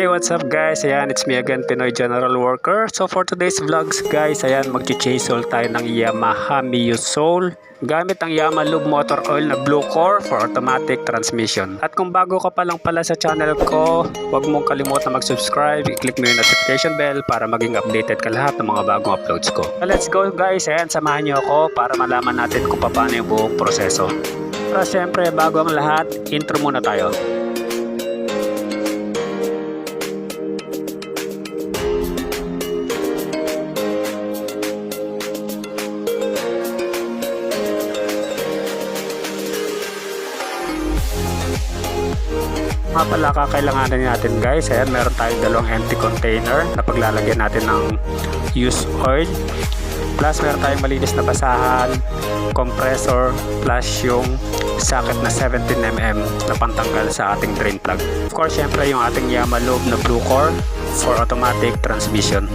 Hey, what's up guys? Ayan, it's me again, Pinoy General Worker. So for today's vlogs guys, ayan, mag-chase haul tayo ng Yamaha Mio Soul gamit ang Yamaha Lube Motor Oil na Blue Core for automatic transmission. At kung bago ka pa lang pala sa channel ko, huwag mong kalimutan mag-subscribe, i-click mo yung notification bell para maging updated ka lahat ng mga bagong uploads ko. So let's go guys, ayan, samahan nyo ako para malaman natin kung paano yung buong proseso. Pero syempre, bago ang lahat, intro muna tayo. Mga pala kakailanganin natin guys, ayan, meron tayong dalawang empty container na paglalagyan natin ng used oil, plus meron tayong malinis na basahan, compressor, plus yung socket na 17mm na pantanggal sa ating drain plug. Of course, syempre yung ating Yamaha Lube na Blue Core for automatic transmission.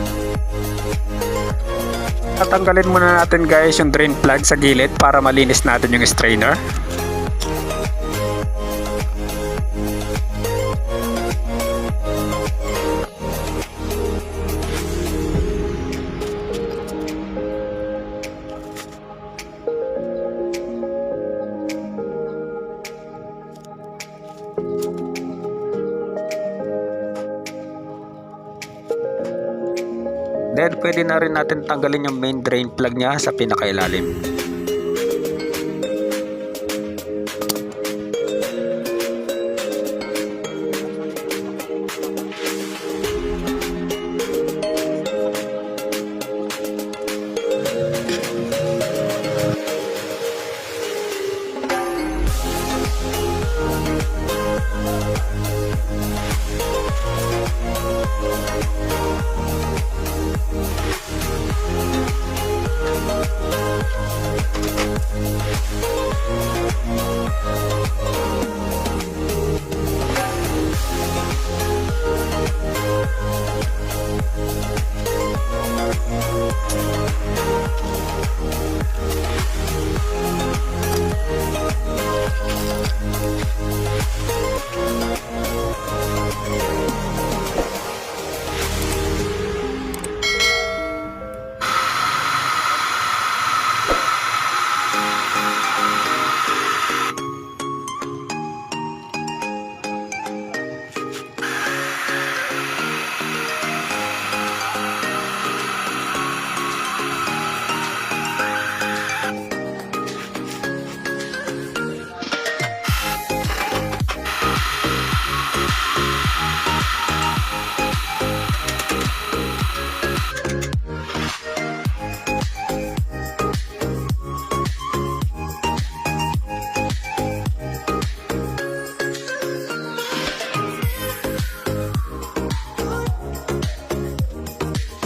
Tatanggalin muna natin guys yung drain plug sa gilid para malinis natin yung strainer. Then pwede na rin natin tanggalin yung main drain plug niya sa pinakailalim.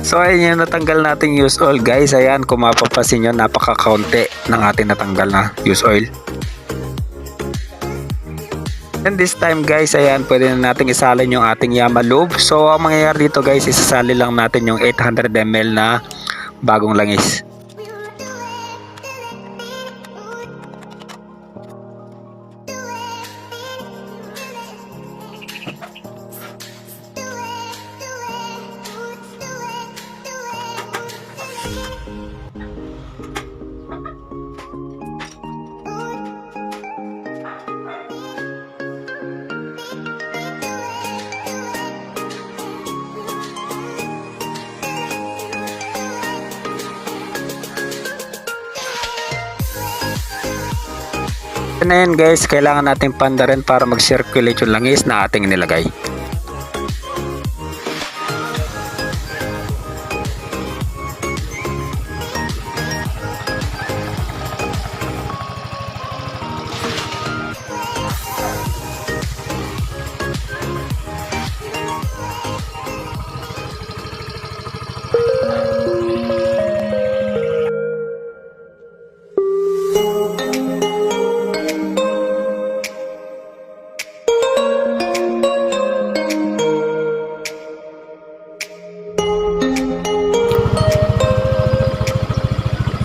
So ayun yung natanggal nating used oil guys. Ayan, kung mapapansin nyo, napaka-kaunti ng ating natanggal na used oil. And this time guys, ayan, pwede na nating isalin yung ating Yamaha Lube. So ang mangyayari dito guys, isasali lang natin yung 800 ml na bagong langis. Na yun guys, kailangan natin pandarin para mag-circulate yung langis na ating nilagay.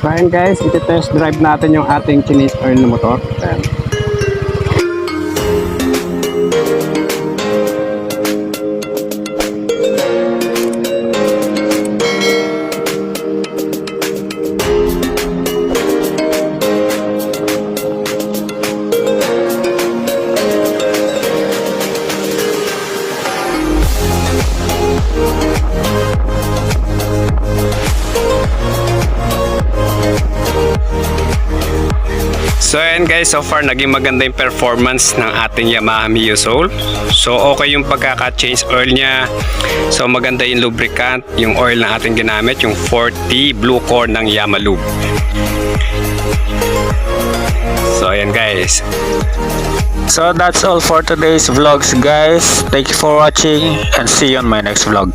So ayan guys, iti-test drive natin yung ating Chinese oil na motor. Ayan. So ayan guys, so far naging maganda yung performance ng ating Yamaha Mio Soul. So okay yung pagkaka-change oil niya. So maganda yung lubricant, yung oil na ating ginamit, yung 40 Blue Core ng Yamalube. So ayan guys. So that's all for today's vlogs guys. Thank you for watching and see you on my next vlog.